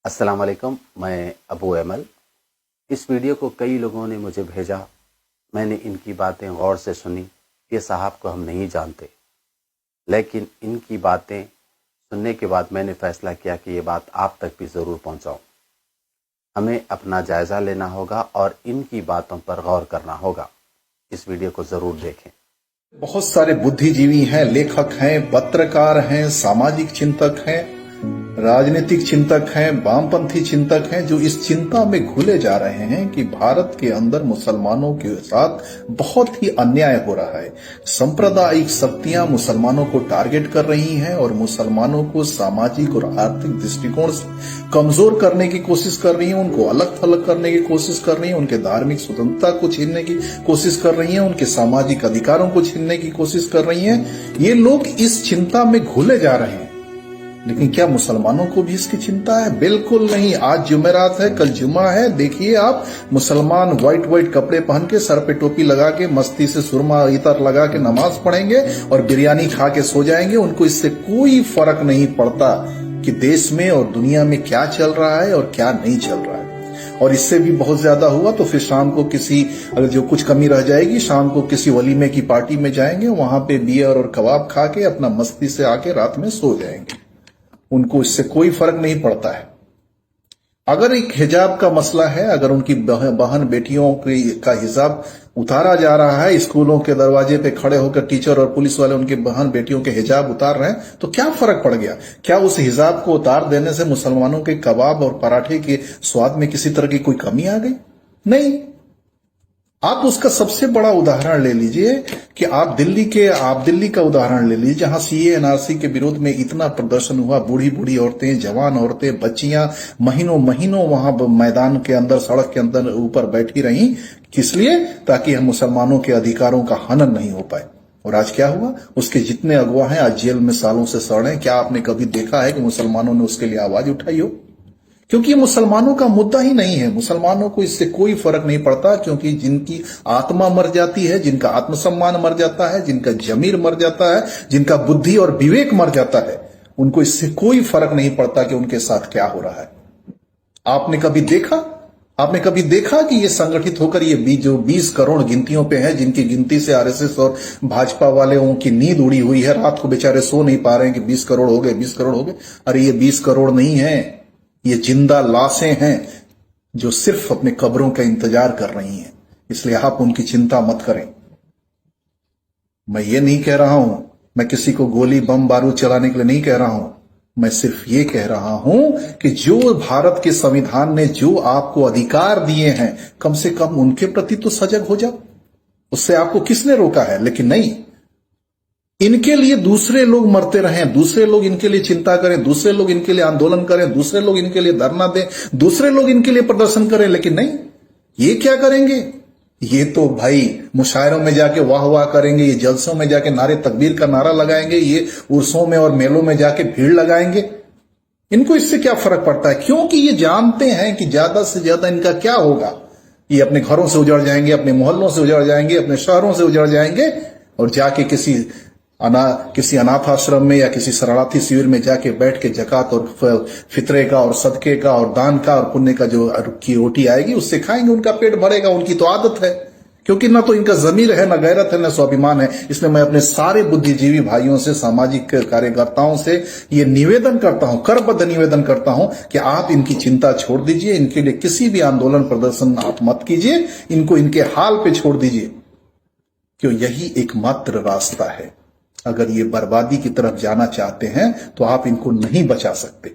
अस्सलाम वालेकुम। मैं अबू अमल। इस वीडियो को कई लोगों ने मुझे भेजा। मैंने इनकी बातें गौर से सुनी। ये साहब को हम नहीं जानते, लेकिन इनकी बातें सुनने के बाद मैंने फैसला किया कि ये बात आप तक भी ज़रूर पहुंचाऊं। हमें अपना जायज़ा लेना होगा और इनकी बातों पर गौर करना होगा। इस वीडियो को ज़रूर देखें। बहुत सारे बुद्धिजीवी हैं, लेखक हैं, पत्रकार हैं, सामाजिक चिंतक हैं, राजनीतिक चिंतक हैं, वामपंथी चिंतक हैं जो इस चिंता में घुले जा रहे हैं कि भारत के अंदर मुसलमानों के साथ बहुत ही अन्याय हो रहा है। सांप्रदायिक शक्तियां मुसलमानों को टारगेट कर रही हैं और मुसलमानों को सामाजिक और आर्थिक दृष्टिकोण से कमजोर करने की कोशिश कर रही हैं, उनको अलग थलग करने की कोशिश कर रही हैं, उनके धार्मिक स्वतंत्रता को छीनने की कोशिश कर रही हैं, उनके सामाजिक अधिकारों को छीनने की कोशिश कर रही हैं। ये लोग इस चिंता में घुले जा रहे हैं। लेकिन क्या मुसलमानों को भी इसकी चिंता है? बिल्कुल नहीं। आज जुमेरात है, कल जुमा है। देखिए आप, मुसलमान व्हाइट कपड़े पहन के, सर पे टोपी लगा के, मस्ती से सुरमा इतर लगा के नमाज पढ़ेंगे और बिरयानी खा के सो जाएंगे। उनको इससे कोई फर्क नहीं पड़ता कि देश में और दुनिया में क्या चल रहा है और क्या नहीं चल रहा है। और इससे भी बहुत ज्यादा हुआ तो फिर शाम को किसी, अगर जो कुछ कमी रह जाएगी, शाम को किसी वलीमे की पार्टी में जाएंगे, वहां पे बियर और कबाब खा के अपना मस्ती से आके रात में सो जाएंगे। उनको इससे कोई फर्क नहीं पड़ता है। अगर एक हिजाब का मसला है, अगर उनकी बहन बेटियों का हिजाब उतारा जा रहा है, स्कूलों के दरवाजे पे खड़े होकर टीचर और पुलिस वाले उनके बहन बेटियों के हिजाब उतार रहे हैं, तो क्या फर्क पड़ गया? क्या उस हिजाब को उतार देने से मुसलमानों के कबाब और पराठे के स्वाद में किसी तरह की कोई कमी आ गई? नहीं। आप उसका सबसे बड़ा उदाहरण ले लीजिए कि आप दिल्ली का उदाहरण ले लीजिए, जहां सीए एनआरसी के विरोध में इतना प्रदर्शन हुआ। बूढ़ी बूढ़ी औरतें, जवान औरतें, बच्चियां महीनों वहां मैदान के अंदर, सड़क के अंदर ऊपर बैठी रहीं। किस लिए? ताकि हम मुसलमानों के अधिकारों का हनन नहीं हो पाए। और आज क्या हुआ? उसके जितने अगवा हैं आज जेल में सालों से सड़ रहे हैं। क्या आपने कभी देखा है कि मुसलमानों ने उसके लिए आवाज उठाई हो? क्योंकि ये मुसलमानों का मुद्दा ही नहीं है। मुसलमानों को इससे कोई फर्क नहीं पड़ता, क्योंकि जिनकी आत्मा मर जाती है, जिनका आत्मसम्मान मर जाता है, जिनका जमीर मर जाता है, जिनका बुद्धि और विवेक मर जाता है, उनको इससे कोई फर्क नहीं पड़ता कि उनके साथ क्या हो रहा है। आपने कभी देखा कि ये संगठित होकर ये जो 20 करोड़ गिनतियों पे है, जिनकी गिनती से आरएसएस और भाजपा वालों की नींद उड़ी हुई है, रात को बेचारे सो नहीं पा रहे हैं कि 20 करोड़ हो गए, 20 करोड़ हो गए। अरे ये 20 करोड़ नहीं है, ये जिंदा लाशें हैं जो सिर्फ अपने कब्रों का इंतजार कर रही हैं। इसलिए आप उनकी चिंता मत करें। मैं ये नहीं कह रहा हूं, मैं किसी को गोली बम बारूद चलाने के लिए नहीं कह रहा हूं। मैं सिर्फ ये कह रहा हूं कि जो भारत के संविधान ने जो आपको अधिकार दिए हैं, कम से कम उनके प्रति तो सजग हो जाओ। उससे आपको किसने रोका है? लेकिन नहीं, इनके लिए दूसरे लोग मरते रहें, दूसरे लोग इनके लिए चिंता करें, दूसरे लोग इनके लिए आंदोलन करें, दूसरे लोग इनके लिए धरना दें, दूसरे लोग इनके लिए प्रदर्शन करें। लेकिन नहीं, ये क्या करेंगे? ये तो भाई मुशायरों में जाके वाह वाह करेंगे, ये जलसों में जाके नारे तकबीर का नारा लगाएंगे, ये उर्सों में और मेलों में जाके भीड़ लगाएंगे। इनको इससे क्या फर्क पड़ता है? क्योंकि ये जानते हैं कि ज्यादा से ज्यादा इनका क्या होगा। ये अपने घरों से उजड़ जाएंगे, अपने मोहल्लों से उजड़ जाएंगे, अपने शहरों से उजड़ जाएंगे और जाके किसी अनाथ आश्रम में या किसी शरणार्थी शिविर में जाके बैठ के जकात और फितरे का और सदके का और दान का और पुण्य का जो की रोटी आएगी उससे खाएंगे, उनका पेट भरेगा। उनकी तो आदत है, क्योंकि ना तो इनका जमीर है, ना गैरत है, ना स्वाभिमान है। इसलिए मैं अपने सारे बुद्धिजीवी भाइयों से, सामाजिक कार्यकर्ताओं से ये निवेदन करता हूं, करबद्ध निवेदन करता हूं कि आप इनकी चिंता छोड़ दीजिए। इनके लिए किसी भी आंदोलन प्रदर्शन आप मत कीजिए, इनको इनके हाल पे छोड़ दीजिए, क्यों यही एकमात्र रास्ता है। अगर ये बर्बादी की तरफ जाना चाहते हैं तो आप इनको नहीं बचा सकते।